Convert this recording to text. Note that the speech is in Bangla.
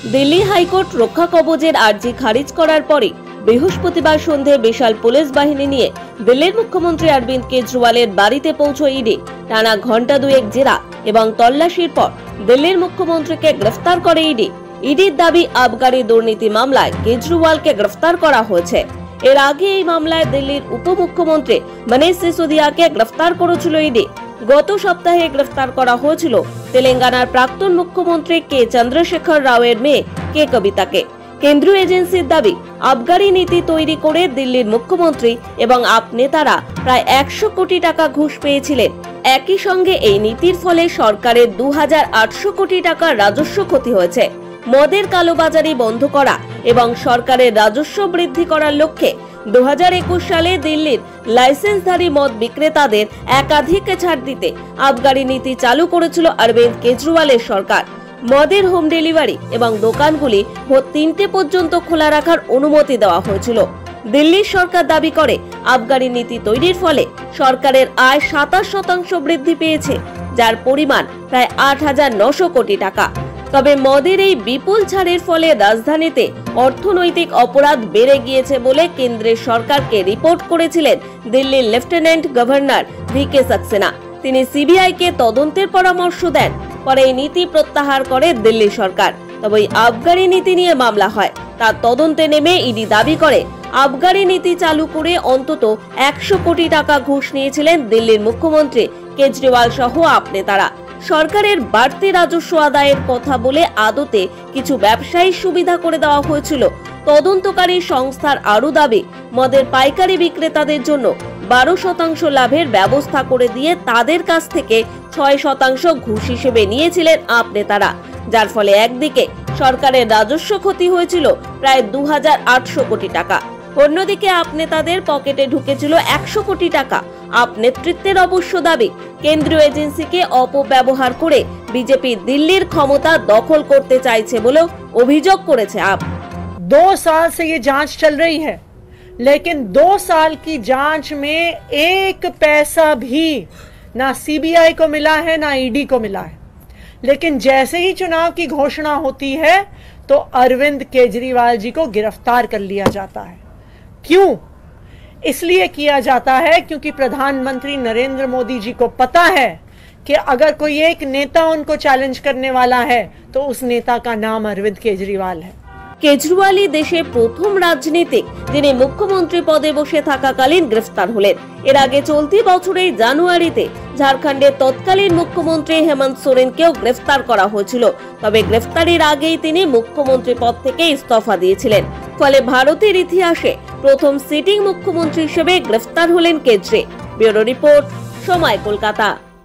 দিল্লি হাইকোর্ট রক্ষা কবচের আর্জি খারিজ করার পরে বৃহস্পতিবার সন্ধে বিশাল পুলিশ বাহিনী নিয়ে দিল্লির মুখ্যমন্ত্রী অরবিন্দ কেজরিওয়ালের বাড়িতে পৌঁছয় ইডি। টানা ঘন্টা দুয়েক জেরা এবং তল্লাশির পর দিল্লির মুখ্যমন্ত্রীকে গ্রেফতার করে ইডি। ইডির দাবি, আবগারি দুর্নীতি মামলায় কেজরিওয়ালকে গ্রেফতার করা হয়েছে। এর আগে এই মামলায় দিল্লির উপমুখ্যমন্ত্রী মনীষ সিসোদিয়াকে গ্রেফতার করেছিল ইডি। গত সপ্তাহে গ্রেফতার করা হয়েছিল তেলেঙ্গানার প্রাক্তন মুখ্যমন্ত্রী কে চন্দ্রশেখর রাওয়ের মেয়ে কে কবিতাকে। কেন্দ্রীয় এজেন্সির দাবি, আবগারি নীতি তৈরি করে দিল্লির মুখ্যমন্ত্রী এবং আপ নেতারা প্রায় 100 কোটি টাকা ঘুষ পেয়েছিলেন। একই সঙ্গে এই নীতির ফলে সরকারের 2800 কোটি টাকার রাজস্ব ক্ষতি হয়েছে। মদের কালোবাজারি বন্ধ করা এবং সরকারের রাজস্ব বৃদ্ধি করার লক্ষ্যে 2021 সালে দিল্লির লাইসেন্সধারী মদ বিক্রেতাদের একাধিক ছাড় দিতে আবগারি নীতি চালু করেছিল অরবিন্দ কেজরিওয়ালের সরকার। মদের হোম ডেলিভারি এবং দোকানগুলি ভোর 3টে পর্যন্ত খোলা রাখার অনুমতি দেওয়া হয়েছিল। দিল্লির সরকার দাবি করে, আবগারি নীতি তৈরির ফলে সরকারের আয় 27% বৃদ্ধি পেয়েছে, যার পরিমাণ প্রায় 8,900 কোটি টাকা। তবে মদের এই বিপুল ছাড়ের ফলে রাজধানীতে অর্থনৈতিক অপরাধ বেড়ে গিয়েছে বলে কেন্দ্রের সরকারকে রিপোর্ট করেছিলেন দিল্লির লেফটেন্যান্ট গভর্নর ভিকে সাক্সেনা। তিনি সিবিআইকে তদন্তের পরামর্শ দেন। পরে এই নীতি প্রত্যাহার করে দিল্লি সরকার। তবে আবগারি নীতি নিয়ে মামলা হয়। তার তদন্তে নেমে ইডি দাবি করে, আবগারি নীতি চালু করে অন্তত 100 কোটি টাকা ঘুষ নিয়েছিলেন দিল্লির মুখ্যমন্ত্রী কেজরিওয়াল সহ আপ নেতারা। সরকারের বাড়তি রাজস্ব আদায়ের কথা বলে আদতে কিছু ব্যবসায়ী সুবিধা করে দেওয়া হয়েছিল। তদন্তকারী সংস্থার আরও দাবি, মদের পাইকারি বিক্রেতাদের জন্য 12% লাভের ব্যবস্থা করে দিয়ে তাদের কাছ থেকে 6% ঘুষ হিসেবে নিয়েছিলেন আপ নেতারা, যার ফলে একদিকে সরকারের রাজস্ব ক্ষতি হয়েছিল প্রায় 2800 কোটি টাকা, অন্যদিকে আপ নেতাদের পকেটে ঢুকেছিল 100 কোটি টাকা। আপ নেতৃত্বের অবশ্য দাবি, কেন্দ্রীয় এজেন্সিকে অপব্যবহার করে বিজেপি দিল্লির ক্ষমতা দখল করতে চাইছে বলেও অভিযোগ করেছে আপ। 2 साल से ये जांच चल रही है, लेकिन 2 साल की जांच में एक पैसा भी ना सीबीआई को मिला है ना ईडी को मिला है। लेकिन जैसे ही चुनाव की घोषणा होती है तो अरविंद केजरीवाल जी को गिरफ्तार कर लिया जाता है। क्यों? इसलिए किया जाता है क्योंकि प्रधानमंत्री नरेंद्र मोदी जी को पता है कि अगर कोई एक नेता उनको चैलेंज करने वाला है तो उस नेता का नाम अरविंद केजरीवाल है। কেজরিওয়ালই দেশের প্রথম রাজনীতিক যিনি মুখ্যমন্ত্রী পদে বসে থাকাকালীন গ্রেফতার হলেন। এর আগে চলতি বছরের জানুয়ারিতে ঝাড়খণ্ডের তৎকালীন মুখ্যমন্ত্রী হেমন্ত সোরেনকেও গ্রেফতার করা হয়েছিল। তবে গ্রেফতারের আগেই তিনি মুখ্যমন্ত্রী পদ থেকে ইস্তফা দিয়েছিলেন। ফলে ভারতের ইতিহাসে প্রথম সিটিং মুখ্যমন্ত্রী হিসেবে গ্রেফতার হলেন কেজরি। ব্যুরো রিপোর্ট, সময়, কলকাতা।